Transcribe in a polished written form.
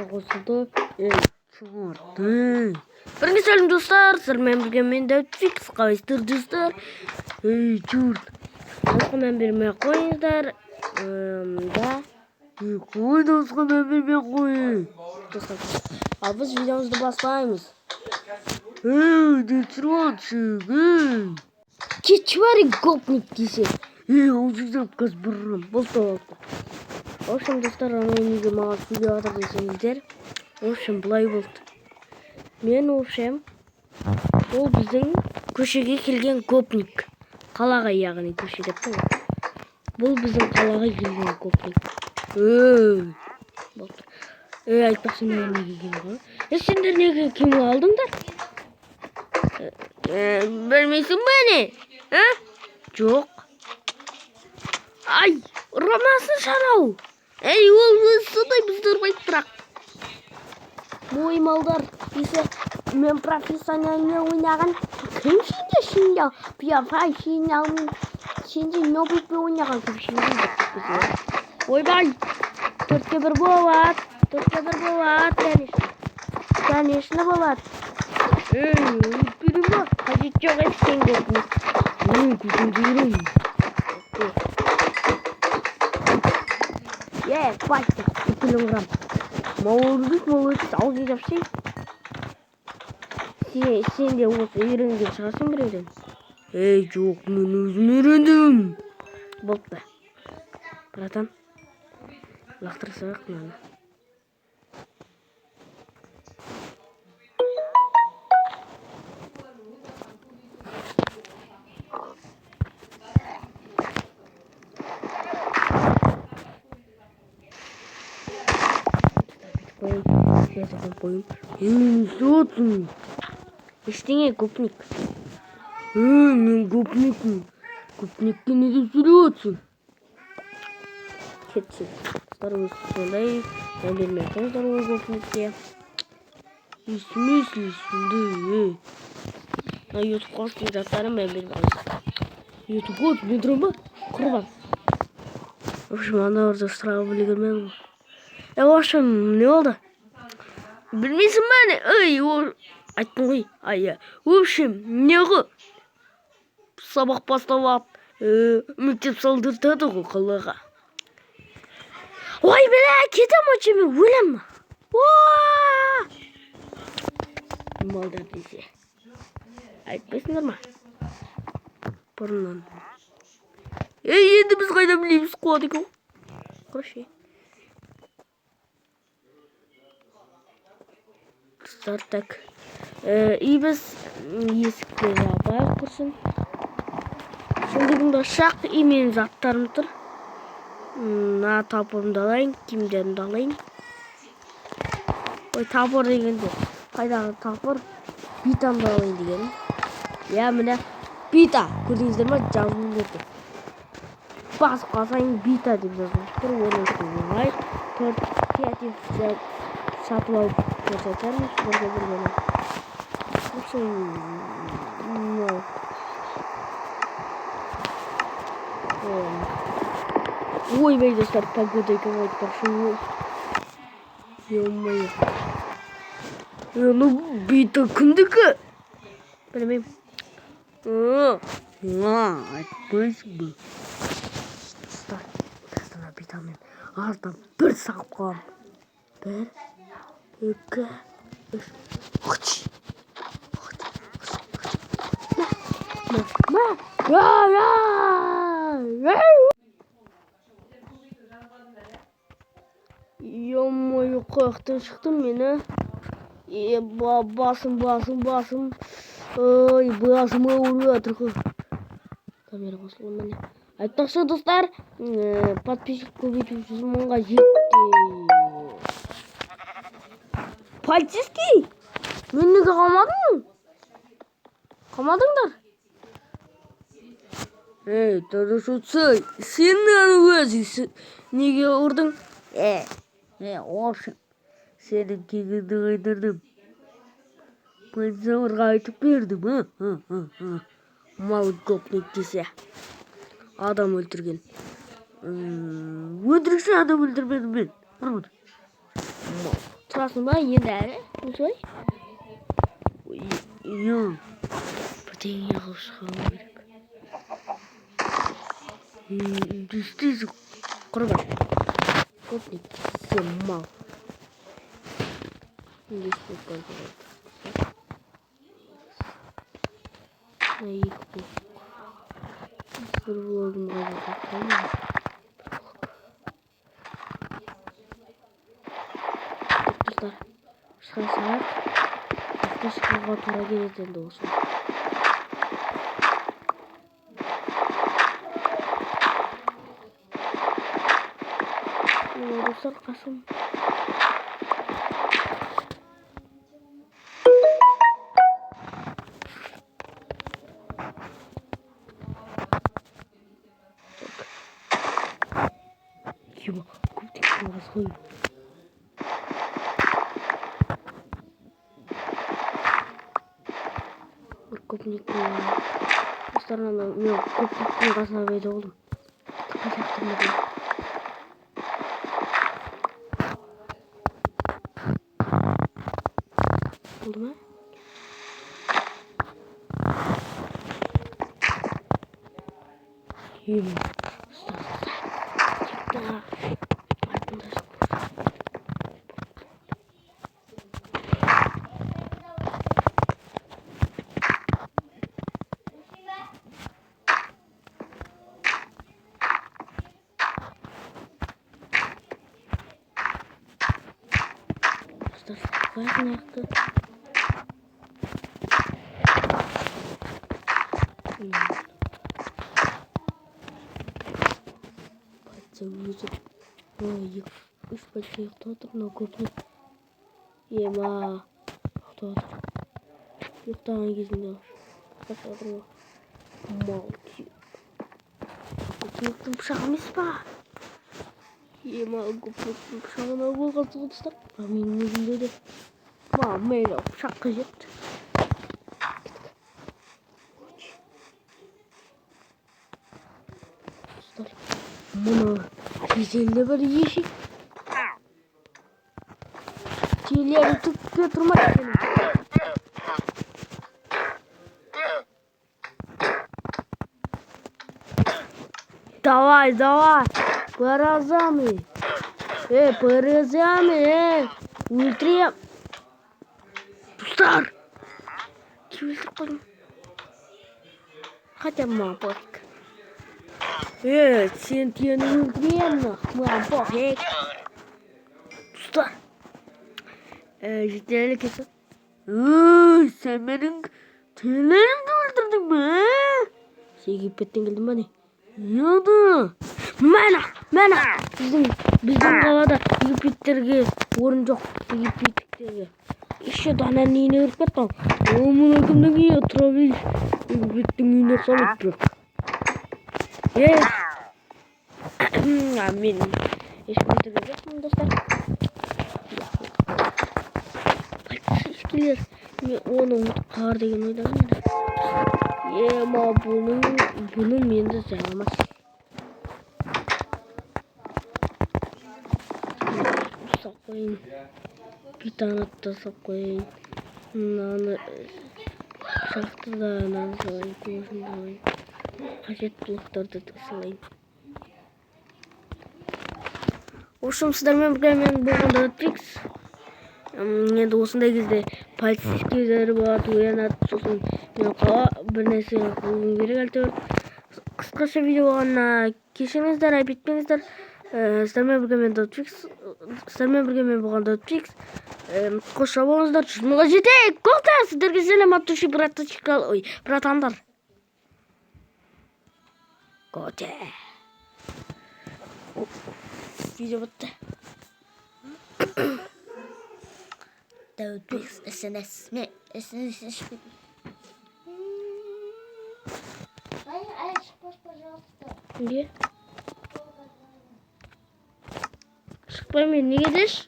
қосылды. Шығарды. Бірге сәлем достар, сіздермен бірге мен Даутфикс, қалайсыздар достар? Чурт. Дауысқа мән бермей қойыңыздар. Қой дауысқа мән бермей қойың. Ал біз видеомызды бастаймыз. Десіратшы. Кечвари гопник десе. Аузыңыздан қыз бұрым. Болды. В общем, достар, неге маған сөйлеп жатыр десеңіздер. В общем, былай болды. Мен, в общем, ол біздің көшеге келген гопник. Қалаға, яғни көше деп қой. Бұл біздің қалаға келген гопник. Болды. Айтпақшы мен неге келген ғой. Сендер неге кеме алдыңдар? Білмейсің бе не? Жоқ. Ай, ұрамасын шанау. Ол сондай бізді ұрмайды бірақ. Мой малдар, десе, мен профессионально ойнаған. Кім сенде шиндал? Пиафай шиндал. Сенде нобылпе ойнаған кім шиндал? Ойбай, 4-1 болады. 4-1 болады, конечно болады. Өйтпейді ма? Қажет жоқ әскен көрдіңіз. Күзіңді үйрен. Пальцы, 2 килограмм. Молодец, ауыз жапсың. Сен де осы үйренген шығасың біреуден. Жоқ, мен өзім үйрендім. Болды. Братан, лақтырсақ мені. Сотын. Ештеңе гопник. Мен гопникпін. Гопникке не деп сөйлеп кетсін. Қыздар өзі сондай. Мен бермей қойыңыздар ол гопникке. Смысле сондай? Ютуб қосып жастарым мен бермей қойыңыздар. Ютуб қосып мен тұрам ба? Құрбан. В общем, ана орда сұрағы білгірмен. В общем, не болды? Білмейсің мәне? Айттың ғой. В общем, неғы? Сабақ басталады. Мектеп салдыртады ғой қалаға. Ой, бля, кетем өте мен өлем. Малдар десе. Айтпайсыңдар ма? Бұрыннан. Енді біз қайда білейміз қуады екен. Құршы. Так. И біз есікті жабайық құрсын. Сондығында шақ имен заттарым тұр. Тапырымды алайын, киімдерімді алайын. Ой, тапыр дегенде. Қайдағы тапыр? Битамды алайын дегенім. Міне бита. Көрдіңіздер ма? Жазылып берді. Басып қалсайын бита деп жазылып тұр. Оны өткізілмай. 4 креатив сатып алып көрсетеміз. Бірге-біргені. Ой, бей достар, погода екен айтпақшы. Ё-моё. Бита кімдікі? Білмеймін. Айтпайсың ба? Достар, астана битамен артынан бір сағып қалам. 1, 2, 3. Ё-моё, қояқтан шықтым мені. Басым. Ой, басым ауырып жатыр ғой. Камера қосылған міне. Айтпақшы достар, подписчик көбейту 100 мыңға жетті. Полицейский? Мен неге қалмадың? Қалмадыңдар? Тарашутсы, сен өзі неге ұрдың? Общем, сенің кегіңді қайдырдым. Полицейларға айтып бердім, Мал гопник десе. Адам өлтірген. Өндірікші адам өлтірмедім мен. Мал. Sırasın bana yine de. Uzay. Yok. Birden yağış kalma gerek. Düştüyüz. Kurban. Kopnik. Mal. Düştük kaldı. Ay bu. Sırf oldum galiba. Tamam. Dostlar. Saat. Yaklaşık motora geleceğim de olsun. Dostlar Kasım. Kim? Kuptik orası koyuyor. Kupnik dostlar anladım. Yok kuptik kasına böyle oğlum. Tıkacaktım da. Oldu mu? Kim? Çıktı. Bakın yaktı. Paça vücut. Ой, üç paça yaktı otur. Ne kopnik. Yema. Yaktı otur. Yok daha hangisinde var. Bak otur mu? Mal ki. Kopnik'ten bıçağımız var. Yema kopnik'ten bıçağına bu katılmışlar. Amin yüzünde de. Meyla bıçak kıyırt. Bunu güzelle böyle yeşil. Çiğleri tık götürmek için. Давай. Поразами. Поразами. Ультри. Пустар. Чего такое? Хотя мапок. Сентиный ультриемно. Мапок. Пустар. Ciddilik etsin. Sen benim tüylerimi öldürdün mü? Şey gibi ettin geldin bana. Ne oldu? Mana. Bizim kalada Jüpiter'ge orun yok. Jüpiter'ge. İşte daha neyini ırklat lan. Oğumun akımdan iyi oturabilir. Jüpiter'in yine salıp yok. Evet. Amin. İşte bitirecek mi dostlar? Gelir. Onu kar degen oydan ya. Ama bunun yende sayılmaz. Saklayın. Bir tane da saklayın. Nanı şahtı da nanı sayın. Kurşun da sayın. Kaçetlılıkları da sayın. Ошым сіздермен бірге мен болғанда Trix. Енді осындай кезде полицейский кездері болады, оянады, сосын мен қала бір нәрсе қылуым керек әйтеуір. Қысқаша видео болғанына кешіріңіздер, айып етпеңіздер. Сіздермен бірге мен болғанда Trix. Қош болыңыздар, 100 мыңға жетейік. Қолда сіздерге сәлем атушы братандар. Коте. Video bitti. Trix SNS mi? SNS hiçbir. Ай, пожалуйста. Niye? Çıkmayayım, niye gidiyorsun?